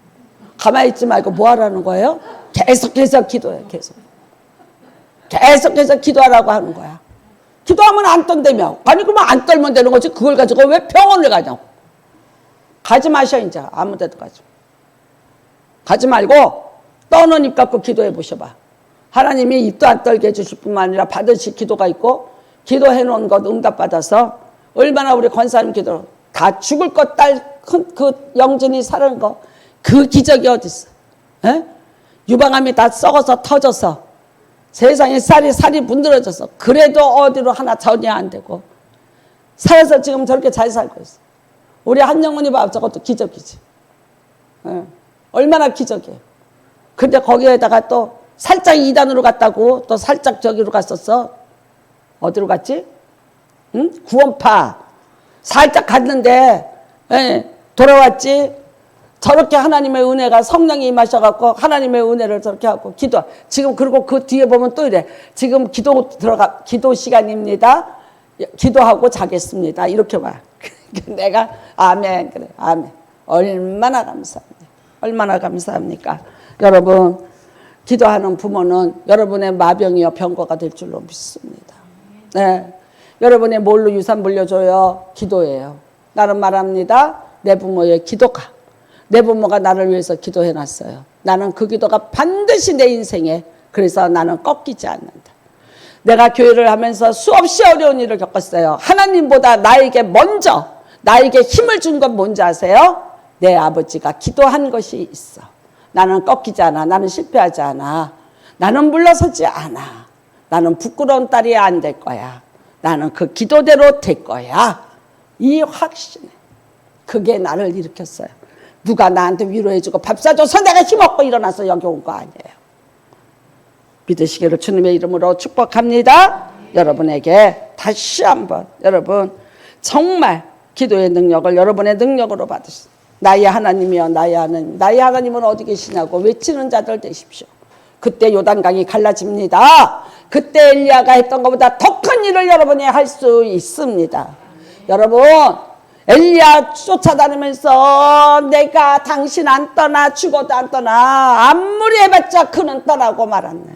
가만히 있지 말고 뭐 하라는 거예요? 계속해서 기도해. 계속해서 기도하라고 하는 거야. 기도하면 안 떤다며. 아니 그러면 안 떨면 되는 거지. 그걸 가지고 왜 병원을 가냐고. 가지 마셔 이제. 아무 데도 가지 말고 떠는 입 갖고 기도해 보셔봐. 하나님이 입도 안 떨게 해주실 뿐만 아니라 받으실 기도가 있고 기도해 놓은 것 응답받아서 얼마나 우리 권사님 기도 다 죽을 것 딸 그 영진이 사는 거 그 기적이 어디 있어? 유방암이 다 썩어서 터져서 세상에 살이 문드러져서 그래도 어디로 하나 전혀 안 되고 살아서 지금 저렇게 잘 살고 있어. 우리 한영훈이 봐. 저것도 기적이지. 얼마나 기적이에요. 근데 거기에다가 또 살짝 이단으로 갔다고 또 살짝 저기로 갔었어. 어디로 갔지? 응? 구원파. 살짝 갔는데 돌아왔지. 저렇게 하나님의 은혜가 성령이 임하셔갖고 하나님의 은혜를 저렇게 하고 기도. 지금 그리고 그 뒤에 보면 또 이래. 지금 기도 시간입니다. 기도하고 자겠습니다. 이렇게 봐. 내가 아멘 그래. 아멘. 얼마나 감사합니까? 얼마나 감사합니까? 여러분 기도하는 부모는 여러분의 마병이요 병거가 될 줄로 믿습니다. 네. 여러분의 뭘로 유산 물려줘요? 기도예요. 나는 말합니다. 내 부모의 기도가. 내 부모가 나를 위해서 기도해놨어요. 나는 그 기도가 반드시 내 인생에 그래서 나는 꺾이지 않는다. 내가 교회를 하면서 수없이 어려운 일을 겪었어요. 하나님보다 나에게 먼저 나에게 힘을 준 건 뭔지 아세요? 내 아버지가 기도한 것이 있어. 나는 꺾이지 않아. 나는 실패하지 않아. 나는 물러서지 않아. 나는 부끄러운 딸이 안 될 거야. 나는 그 기도대로 될 거야. 이 확신. 그게 나를 일으켰어요. 누가 나한테 위로해주고 밥 사줘서 내가 힘없고 일어나서 여기 온 거 아니에요. 믿으시기를 주님의 이름으로 축복합니다. 여러분에게 다시 한번 여러분 정말 기도의 능력을 여러분의 능력으로 받으세요. 나의 하나님이여 나의 하나님, 나의 하나님은 어디 계시냐고 외치는 자들 되십시오. 그때 요단강이 갈라집니다. 그때 엘리야가 했던 것보다 더 큰 일을 여러분이 할 수 있습니다. 여러분, 엘리야 쫓아다니면서 내가 당신 안 떠나, 죽어도 안 떠나, 아무리 해봤자 그는 떠나고 말았네.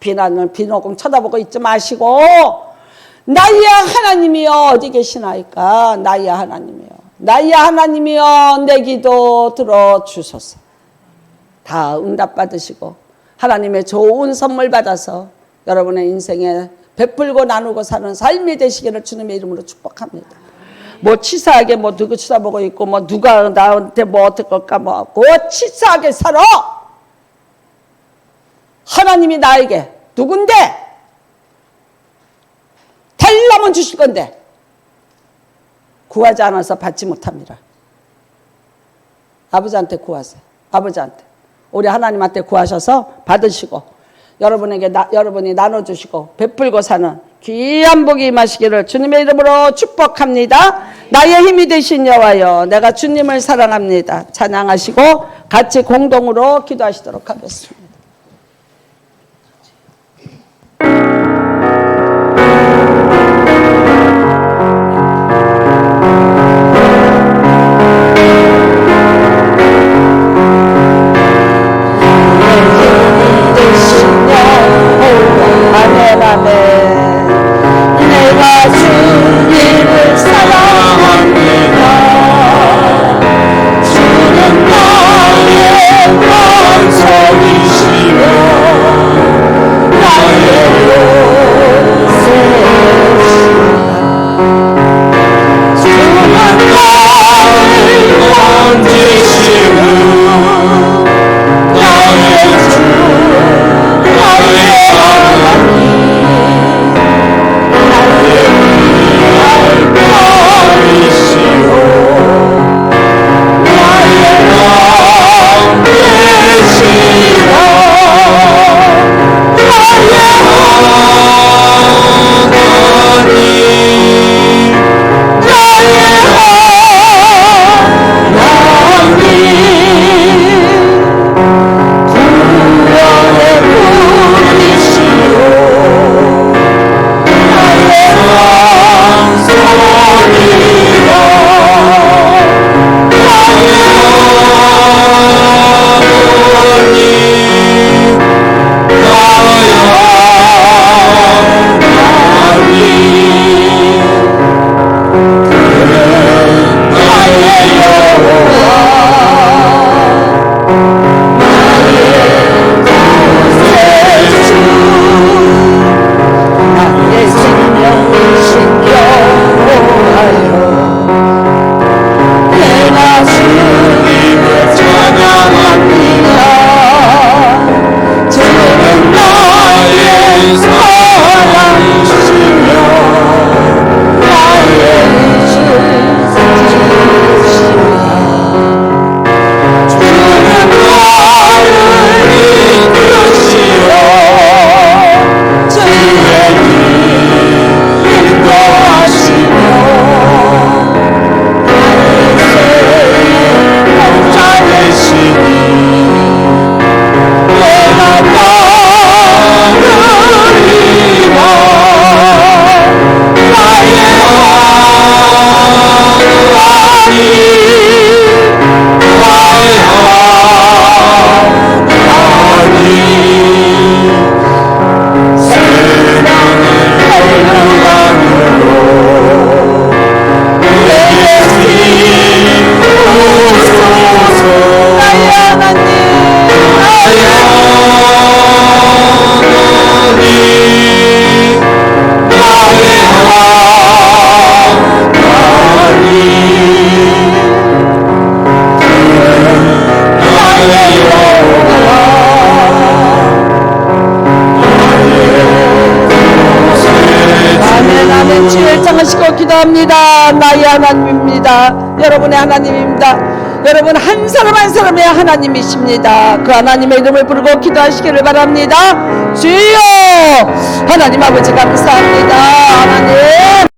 비난을 비노금 쳐다보고 있지 마시고, 나의 하나님이여 어디 계시나이까? 나의 하나님이여, 나의 하나님이여 내 기도 들어주소서. 다 응답 받으시고 하나님의 좋은 선물 받아서 여러분의 인생에 베풀고 나누고 사는 삶이 되시기를 주님의 이름으로 축복합니다. 뭐 치사하게 뭐 누구 쳐다보고 있고 뭐 누가 나한테 뭐 어떨 걸까 뭐 치사하게 살아. 하나님이 나에게 누군데 달라면 주실 건데 구하지 않아서 받지 못합니다. 아버지한테 구하세요. 아버지한테 우리 하나님한테 구하셔서 받으시고 여러분에게 여러분이 나눠주시고 베풀고 사는 귀한 복이 임하시기를 주님의 이름으로 축복합니다. 나의 힘이 되신 여호와여 내가 주님을 사랑합니다. 찬양하시고 같이 공동으로 기도하시도록 하겠습니다. 기도합니다. 나의 하나님입니다. 여러분의 하나님입니다. 여러분 한 사람 한 사람의 하나님이십니다. 그 하나님의 이름을 부르고 기도하시기를 바랍니다. 주여 하나님 아버지 감사합니다. 하나님